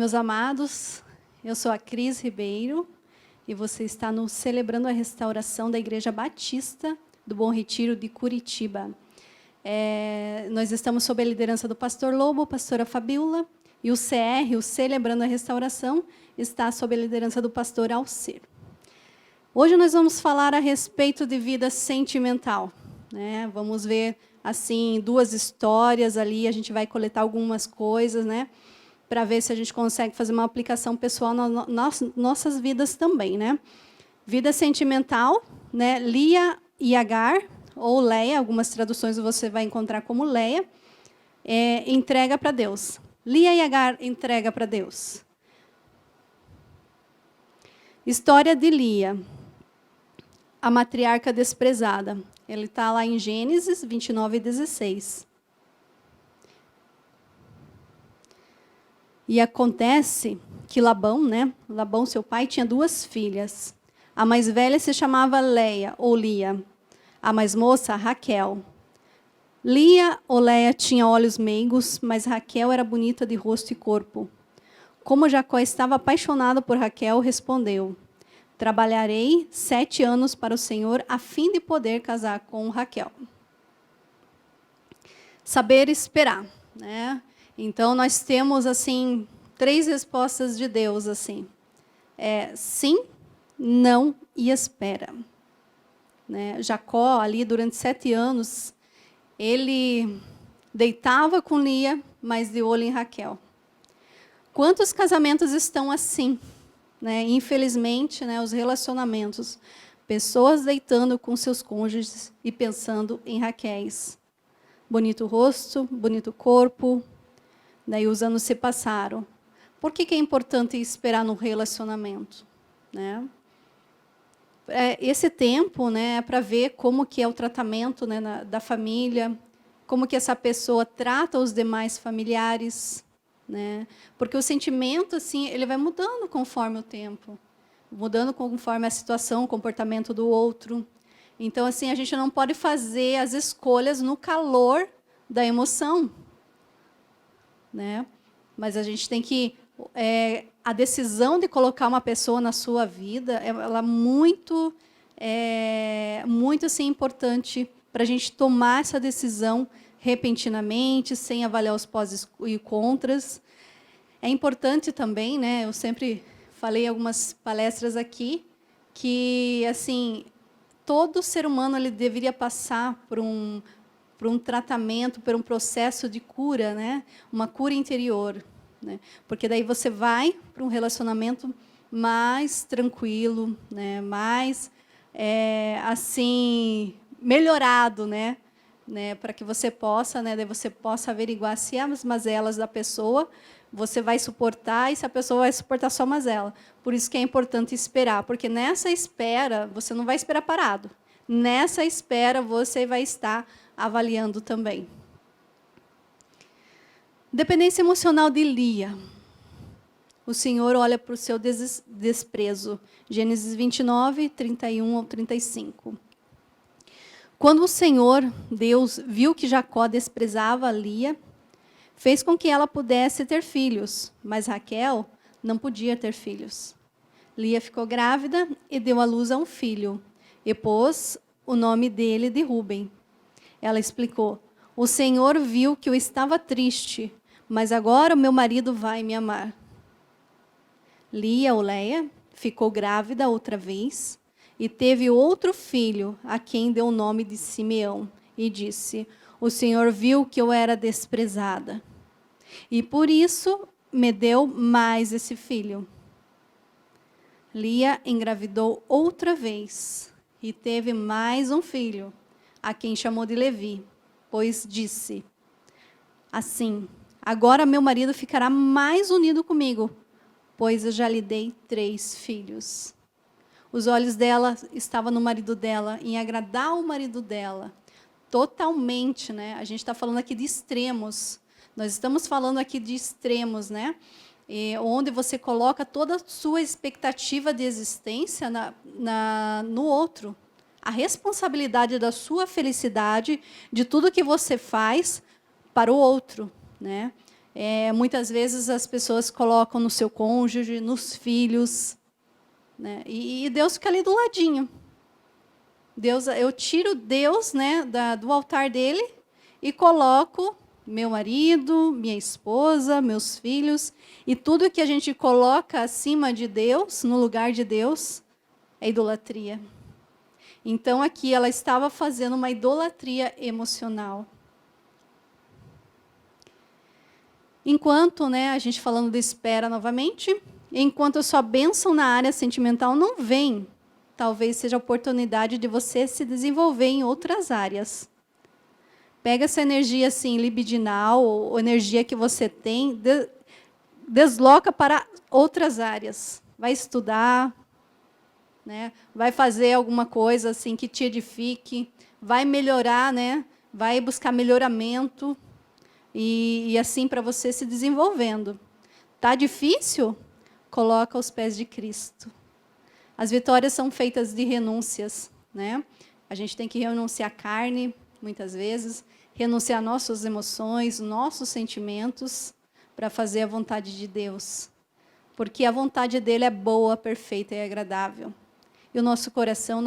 Meus amados, eu sou a Cris Ribeiro e você está no Celebrando a Restauração da Igreja Batista do Bom Retiro de Curitiba. Nós estamos sob a liderança do pastor Lobo, pastora Fabiola, e o CR, o Celebrando a Restauração, está sob a liderança do pastor Alcir. Hoje nós vamos falar a respeito de vida sentimental, né? Vamos ver assim duas histórias ali, a gente vai coletar algumas coisas, né? Para ver se a gente consegue fazer uma aplicação pessoal nas nossas vidas também, né? Vida sentimental, né? Lia e Agar, ou Leia, algumas traduções você vai encontrar como Leia, entrega para Deus. Lia e Agar entrega para Deus. História de Lia, a matriarca desprezada. Ele está lá em Gênesis 29:16. E acontece que Labão, né? Labão, seu pai, tinha duas filhas. A mais velha se chamava Leia, ou Lia. A mais moça, Raquel. Lia ou Leia tinha olhos meigos, mas Raquel era bonita de rosto e corpo. Como Jacó estava apaixonado por Raquel, respondeu: trabalharei 7 anos para o Senhor, a fim de poder casar com Raquel. Saber esperar, né? Então, nós temos, assim, 3 respostas de Deus, assim. Sim, não e espera. Né? Jacó, ali, durante 7 anos, ele deitava com Lia, mas de olho em Raquel. Quantos casamentos estão assim? Né? Infelizmente, né, os relacionamentos, pessoas deitando com seus cônjuges e pensando em Raquéis. Bonito rosto, bonito corpo. Daí os anos se passaram. Por que é importante esperar no relacionamento? Né? Esse tempo, né, é para ver como que é o tratamento, né, da família, como que essa pessoa trata os demais familiares, né? Porque o sentimento, assim, ele vai mudando conforme o tempo, mudando conforme a situação, o comportamento do outro. Então, assim, a gente não pode fazer as escolhas no calor da emoção, né? Mas a gente tem que a decisão de colocar uma pessoa na sua vida, ela é muito assim, importante para a gente tomar essa decisão repentinamente, sem avaliar os pós e contras. É importante também, né? Eu sempre falei em algumas palestras aqui que, assim, todo ser humano ele deveria passar por um tratamento, por um processo de cura, né? Uma cura interior, né? Porque daí você vai para um relacionamento mais tranquilo, né? Mais assim melhorado, né? Para que você possa, né? Daí você possa averiguar se as mazelas da pessoa você vai suportar e se a pessoa vai suportar só mazela. Por isso que é importante esperar, porque nessa espera você não vai esperar parado. Nessa espera você vai estar avaliando também. Dependência emocional de Lia. O Senhor olha para o seu desprezo. Gênesis 29, 31 ao 35. Quando o Senhor, Deus, viu que Jacó desprezava Lia, fez com que ela pudesse ter filhos, mas Raquel não podia ter filhos. Lia ficou grávida e deu à luz a um filho, e pôs o nome dele de Rúben. Ela explicou: o Senhor viu que eu estava triste, mas agora o meu marido vai me amar. Lia, ou Leia, ficou grávida outra vez e teve outro filho, a quem deu o nome de Simeão, e disse: o Senhor viu que eu era desprezada, e por isso me deu mais esse filho. Lia engravidou outra vez e teve mais um filho, a quem chamou de Levi, pois disse assim: agora meu marido ficará mais unido comigo, pois eu já lhe dei 3 filhos. Os olhos dela estavam no marido dela, em agradar o marido dela, totalmente, né? A gente está falando aqui de extremos. Nós estamos falando aqui de extremos, né? Onde você coloca toda a sua expectativa de existência no outro. A responsabilidade da sua felicidade, de tudo que você faz para o outro, né? Muitas vezes as pessoas colocam no seu cônjuge, nos filhos, né? E Deus fica ali do ladinho. Eu tiro Deus, né, do altar dele e coloco meu marido, minha esposa, meus filhos, e tudo que a gente coloca acima de Deus, no lugar de Deus, é idolatria. Então, aqui ela estava fazendo uma idolatria emocional. Enquanto, né, a gente falando de espera novamente, enquanto a sua bênção na área sentimental não vem, talvez seja a oportunidade de você se desenvolver em outras áreas. Pega essa energia assim, libidinal, ou energia que você tem, desloca para outras áreas. Vai estudar, né? Vai fazer alguma coisa assim que te edifique, vai melhorar, né? Vai buscar melhoramento. E assim para você se desenvolvendo. Tá difícil? Coloca aos pés de Cristo. As vitórias são feitas de renúncias, né? A gente tem que renunciar à carne, muitas vezes, renunciar nossas emoções, nossos sentimentos, para fazer a vontade de Deus. Porque a vontade dele é boa, perfeita e agradável. E o nosso coração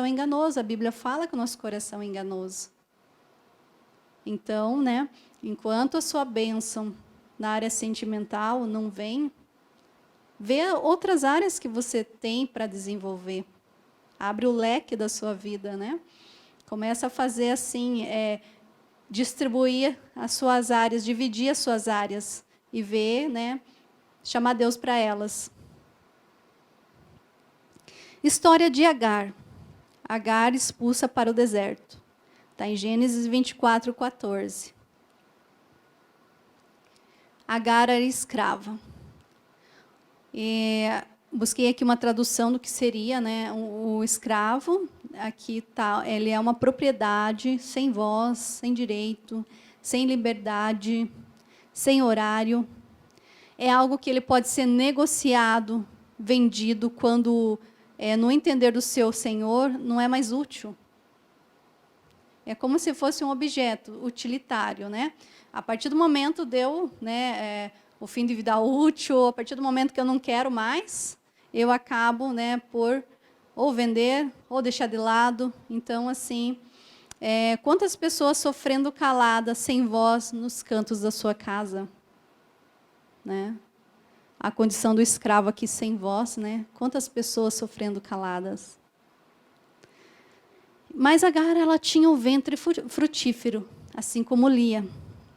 é enganoso. A Bíblia fala que o nosso coração é enganoso. Então, né? Enquanto a sua bênção na área sentimental não vem, vê outras áreas que você tem para desenvolver. Abre o leque da sua vida, né? Começa a fazer assim, distribuir as suas áreas, dividir as suas áreas e ver, né? Chamar Deus para elas. História de Agar. Agar expulsa para o deserto. Está em Gênesis 24, 14. Agar era escrava. Busquei aqui uma tradução do que seria, né, o escravo. Aqui tá, ele é uma propriedade sem voz, sem direito, sem liberdade, sem horário. É algo que ele pode ser negociado, vendido, quando, no entender do seu senhor, não é mais útil. É como se fosse um objeto utilitário, né? A partir do momento deu, né, o fim de vida útil, a partir do momento que eu não quero mais, eu acabo, né, por ou vender ou deixar de lado. Então, assim, quantas pessoas sofrendo caladas, sem voz, nos cantos da sua casa, né? A condição do escravo aqui sem voz, né? Quantas pessoas sofrendo caladas. Mas Agar, ela tinha o ventre frutífero, assim como Lia.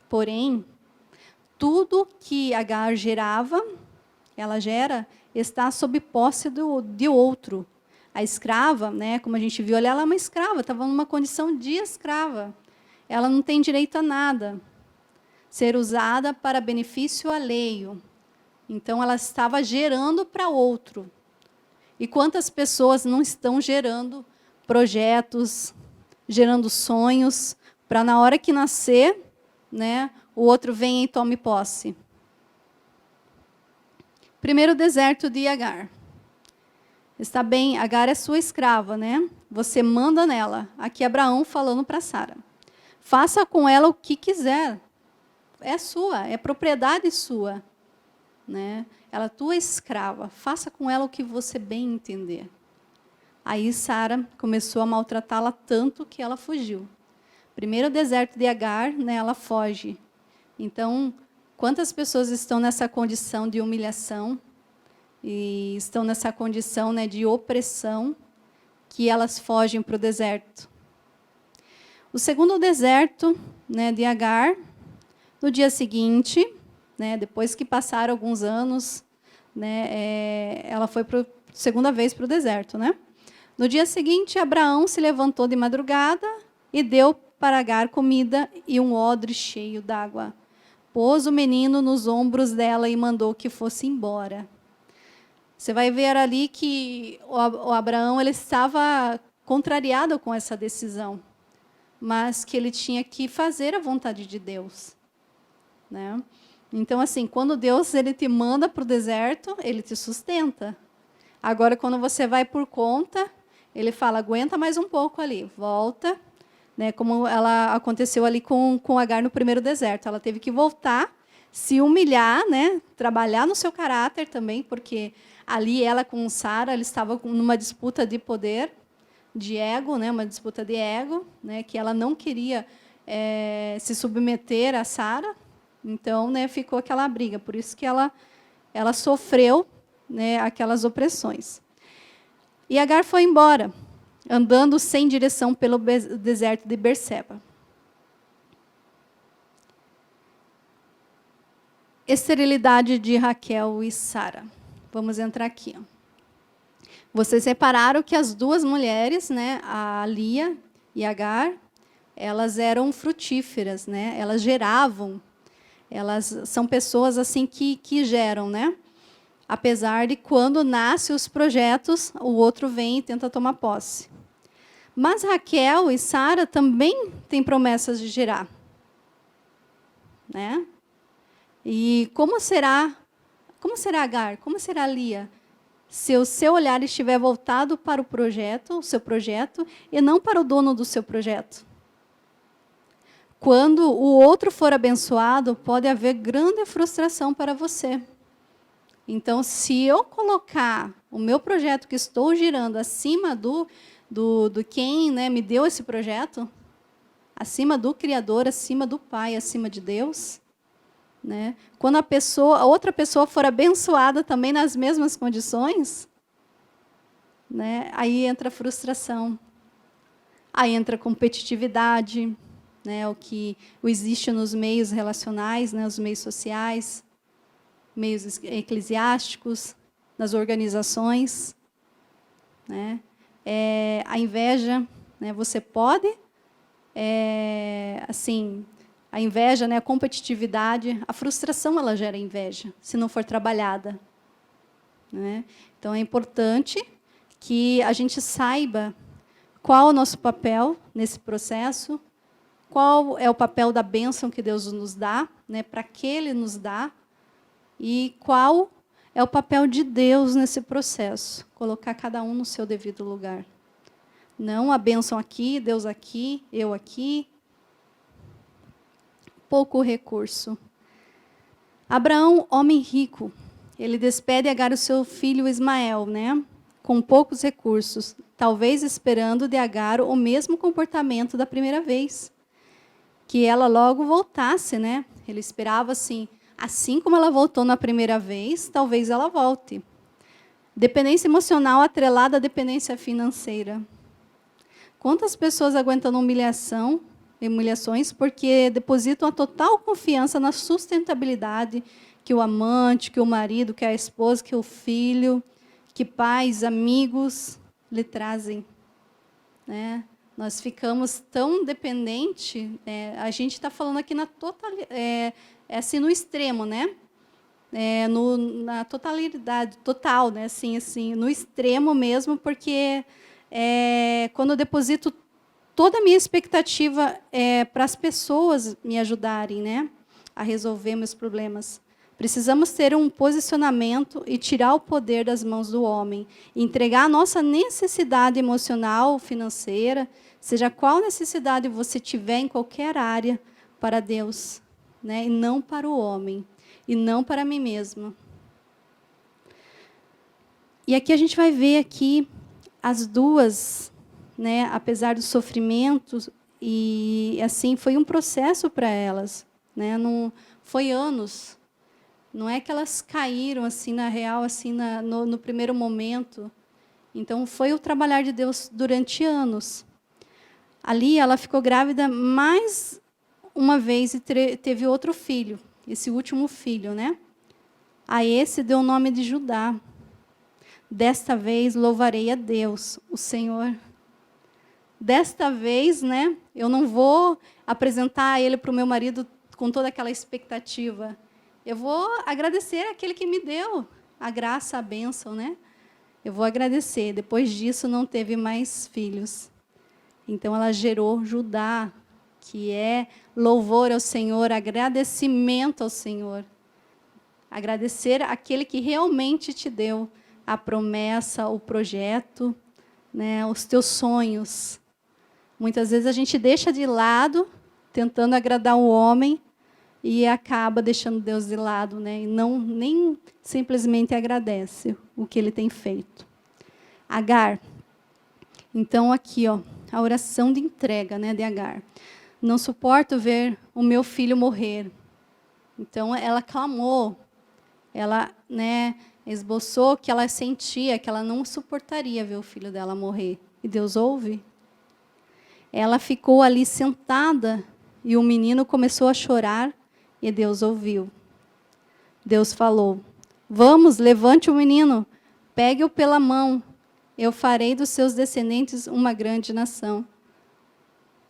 Porém, tudo que Agar gerava, ela gera, está sob posse de outro. A escrava, né, como a gente viu ali, ela é uma escrava, estava numa condição de escrava. Ela não tem direito a nada. Ser usada para benefício alheio. Então, ela estava gerando para outro. E quantas pessoas não estão gerando projetos, gerando sonhos, para na hora que nascer, né, o outro venha e tome posse. Primeiro deserto de Agar. Está bem, Agar é sua escrava, né? Você manda nela. Aqui Abraão falando para Sara. Faça com ela o que quiser. É sua, é propriedade sua, né? Ela é tua escrava. Faça com ela o que você bem entender. Aí Sara começou a maltratá-la tanto que ela fugiu. Primeiro deserto de Agar, né, ela foge. Então, quantas pessoas estão nessa condição de humilhação e estão nessa condição, né, de opressão, que elas fogem para o deserto? O segundo deserto, né, de Agar, no dia seguinte, né, depois que passaram alguns anos, né, ela foi segunda vez para o deserto, né? No dia seguinte, Abraão se levantou de madrugada e deu para Agar comida e um odre cheio d'água. Pôs o menino nos ombros dela e mandou que fosse embora. Você vai ver ali que o Abraão ele estava contrariado com essa decisão, mas que ele tinha que fazer a vontade de Deus, né? Então, assim, quando Deus ele te manda para o deserto, ele te sustenta. Agora, quando você vai por conta, ele fala, aguenta mais um pouco ali, volta, né, como ela aconteceu ali com Agar no primeiro deserto. Ela teve que voltar, se humilhar, né? Trabalhar no seu caráter também, porque ali ela com Sara, ela estava numa disputa de poder, de ego, né? Uma disputa de ego, né? Que ela não queria se submeter a Sara, então, né? Ficou aquela briga, por isso que ela sofreu, né? Aquelas opressões. E Agar foi embora, andando sem direção pelo deserto de Berseba. Esterilidade de Raquel e Sara. Vamos entrar aqui. Vocês repararam que as duas mulheres, né, a Lia e Agar, elas eram frutíferas, né? Elas geravam. Elas são pessoas assim que geram, né? Apesar de quando nascem os projetos, o outro vem e tenta tomar posse. Mas Raquel e Sara também têm promessas de gerar, né? E como será Agar? Como será Lia? Se o seu olhar estiver voltado para o seu projeto, e não para o dono do seu projeto. Quando o outro for abençoado, pode haver grande frustração para você. Então, se eu colocar o meu projeto que estou girando acima do quem, né, me deu esse projeto, acima do Criador, acima do Pai, acima de Deus, né? Quando a outra pessoa for abençoada também nas mesmas condições, né? Aí entra a frustração, aí entra a competitividade, né? O que existe nos meios relacionais, né? Os meios sociais, meios eclesiásticos, nas organizações, né? A inveja, né? Você pode, assim, a inveja, né? A competitividade, a frustração, ela gera inveja, se não for trabalhada, né? Então, é importante que a gente saiba qual é o nosso papel nesse processo, qual é o papel da bênção que Deus nos dá, né? Para que Ele nos dá, e qual é o papel de Deus nesse processo. Colocar cada um no seu devido lugar. Não a bênção aqui, Deus aqui, eu aqui. Pouco recurso. Abraão, homem rico, ele despede Agar o seu filho Ismael, né? Com poucos recursos, talvez esperando de Agar o mesmo comportamento da primeira vez. Que ela logo voltasse, né? Ele esperava assim como ela voltou na primeira vez, talvez ela volte. Dependência emocional atrelada à dependência financeira. Quantas pessoas aguentam humilhações porque depositam a total confiança na sustentabilidade que o amante, que o marido, que a esposa, que o filho, que pais, amigos lhe trazem, né? Nós ficamos tão dependentes, a gente está falando aqui assim, no extremo, né? Na totalidade, total, né? Assim, no extremo mesmo, porque quando eu deposito toda a minha expectativa para as pessoas me ajudarem, né, a resolver meus problemas. Precisamos ter um posicionamento e tirar o poder das mãos do homem. Entregar a nossa necessidade emocional, financeira, seja qual necessidade você tiver em qualquer área, para Deus, né, e não para o homem, e não para mim mesma. E aqui a gente vai ver aqui as duas, né, apesar do sofrimento, e assim foi um processo para elas, né, não foi anos, não é que elas caíram assim na real, assim no primeiro momento. Então foi o trabalhar de Deus durante anos. Ali ela ficou grávida mais uma vez e teve outro filho, esse último filho, né? A esse deu o nome de Judá. Desta vez louvarei a Deus, o Senhor. Desta vez, né, eu não vou apresentar ele para o meu marido com toda aquela expectativa. Eu vou agradecer àquele que me deu a graça, a bênção, né? Eu vou agradecer. Depois disso, não teve mais filhos. Então, ela gerou Judá, que é louvor ao Senhor, agradecimento ao Senhor. Agradecer àquele que realmente te deu a promessa, o projeto, né, os teus sonhos. Muitas vezes a gente deixa de lado, tentando agradar o homem, e acaba deixando Deus de lado, né? E nem simplesmente agradece o que ele tem feito. Agar. Então, aqui, ó, a oração de entrega, né, de Agar. Não suporto ver o meu filho morrer. Então, ela clamou, ela, né, esboçou que ela sentia, que ela não suportaria ver o filho dela morrer. E Deus ouve. Ela ficou ali sentada e o menino começou a chorar e Deus ouviu. Deus falou: vamos, levante o menino, pegue-o pela mão, eu farei dos seus descendentes uma grande nação.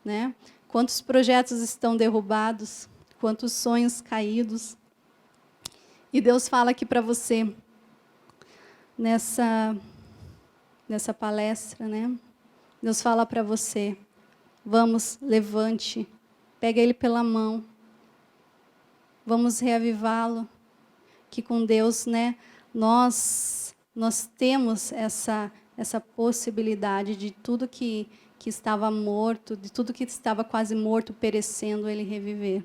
Né? Quantos projetos estão derrubados, quantos sonhos caídos. E Deus fala aqui para você, nessa palestra, né? Deus fala para você: vamos, levante, pega ele pela mão, vamos reavivá-lo, que com Deus, né, nós temos essa possibilidade de tudo que estava morto, de tudo que estava quase morto, perecendo, ele reviver.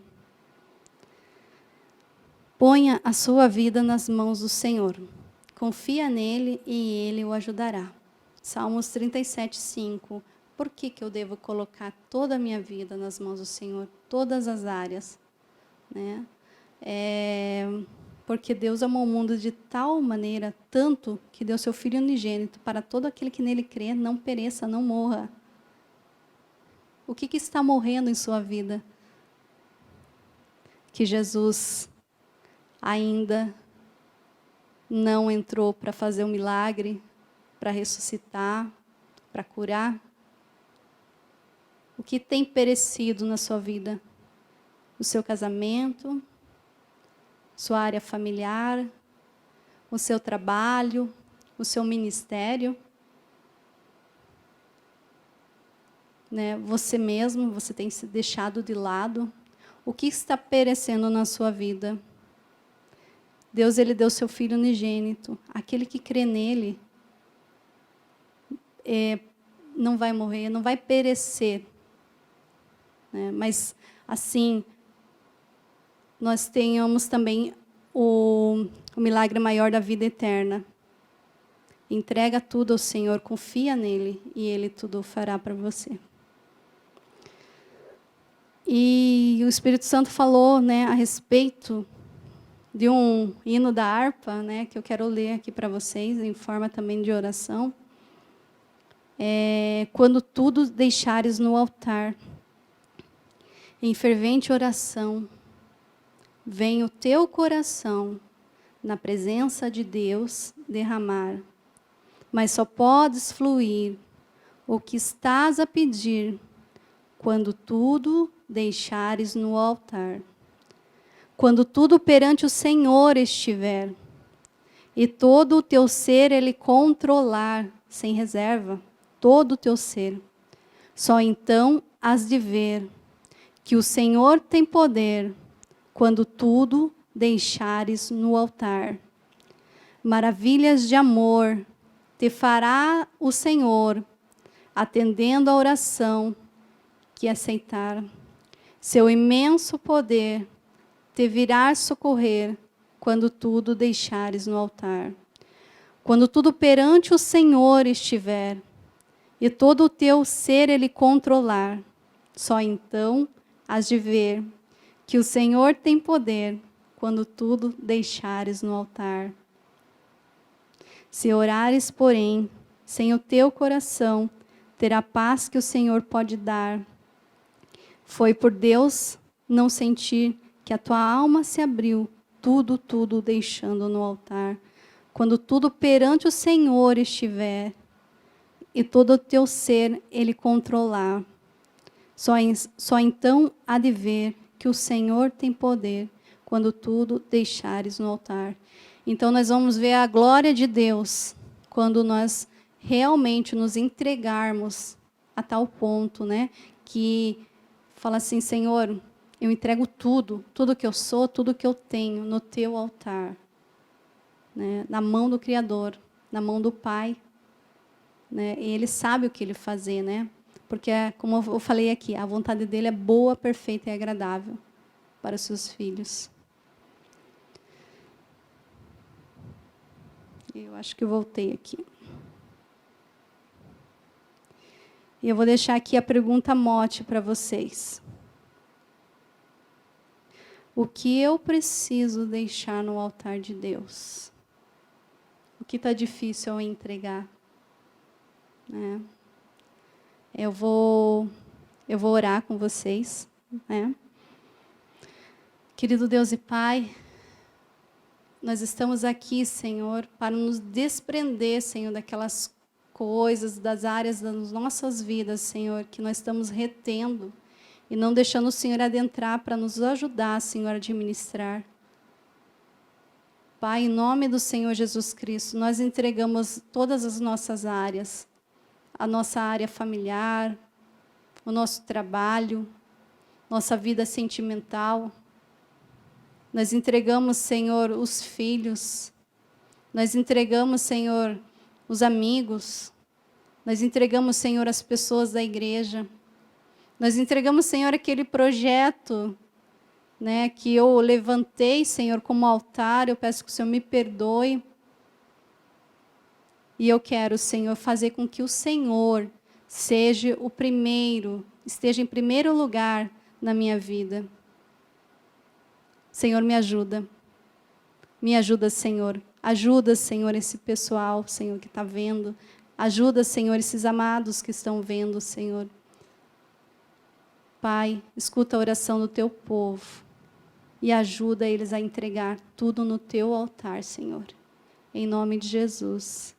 Ponha a sua vida nas mãos do Senhor. Confia nele e ele o ajudará. Salmos 37, 5. Por que eu devo colocar toda a minha vida nas mãos do Senhor? Todas as áreas. Né? Porque Deus amou o mundo de tal maneira, tanto, que deu seu Filho unigênito, para todo aquele que nele crê, não pereça, não morra. O que está morrendo em sua vida? Que Jesus ainda não entrou para fazer um milagre, para ressuscitar, para curar? O que tem perecido na sua vida? O seu casamento, sua área familiar, o seu trabalho, o seu ministério? Né? Você mesmo, você tem se deixado de lado? O que está perecendo na sua vida? Deus, ele deu seu Filho unigênito. Aquele que crê nele não vai morrer, não vai perecer. Né? Mas, assim, nós tenhamos também o milagre maior da vida eterna. Entrega tudo ao Senhor, confia nele e ele tudo fará para você. E o Espírito Santo falou, né, a respeito de um hino da harpa, né, que eu quero ler aqui para vocês, em forma também de oração. Quando tudo deixares no altar, em fervente oração, vem o teu coração na presença de Deus derramar, mas só podes fluir o que estás a pedir quando tudo deixares no altar. Quando tudo perante o Senhor estiver, e todo o teu ser ele controlar, sem reserva, todo o teu ser, só então has de ver que o Senhor tem poder quando tudo deixares no altar. Maravilhas de amor te fará o Senhor, atendendo a oração que aceitar. Seu imenso poder te virá socorrer quando tudo deixares no altar. Quando tudo perante o Senhor estiver, e todo o teu ser ele controlar, só então has de ver que o Senhor tem poder quando tudo deixares no altar. Se orares, porém, sem o teu coração, terá paz que o Senhor pode dar. Foi por Deus não sentir que a tua alma se abriu, tudo deixando no altar. Quando tudo perante o Senhor estiver, e todo o teu ser ele controlar, só então há de ver que o Senhor tem poder quando tudo deixares no altar. Então nós vamos ver a glória de Deus quando nós realmente nos entregarmos a tal ponto, né, que fala assim: Senhor, eu entrego tudo que eu sou, tudo que eu tenho no teu altar, né, na mão do Criador, na mão do Pai, né, e Ele sabe o que Ele fazer, né, porque como eu falei aqui, a vontade dele é boa, perfeita e agradável. para os seus filhos. Eu acho que eu voltei aqui. E eu vou deixar aqui a pergunta mote para vocês. O que eu preciso deixar no altar de Deus? O que está difícil eu entregar? Né? Eu vou orar com vocês. Né? Querido Deus e Pai, nós estamos aqui, Senhor, para nos desprender, Senhor, daquelas coisas, das áreas das nossas vidas, Senhor, que nós estamos retendo e não deixando o Senhor adentrar para nos ajudar, Senhor, a administrar. Pai, em nome do Senhor Jesus Cristo, nós entregamos todas as nossas áreas, a nossa área familiar, o nosso trabalho, nossa vida sentimental. Nós entregamos, Senhor, os filhos. Nós entregamos, Senhor, os amigos. Nós entregamos, Senhor, as pessoas da igreja. Nós entregamos, Senhor, aquele projeto, né, que eu levantei, Senhor, como altar. Eu peço que o Senhor me perdoe. E eu quero, Senhor, fazer com que o Senhor seja o primeiro, esteja em primeiro lugar na minha vida. Senhor, me ajuda. Me ajuda, Senhor. Ajuda, Senhor, esse pessoal, Senhor, que está vendo. Ajuda, Senhor, esses amados que estão vendo, Senhor. Pai, escuta a oração do teu povo e ajuda eles a entregar tudo no teu altar, Senhor. Em nome de Jesus.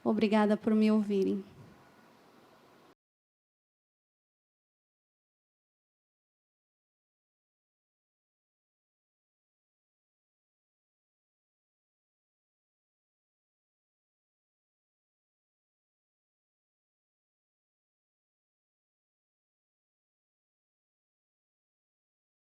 Obrigada por me ouvirem.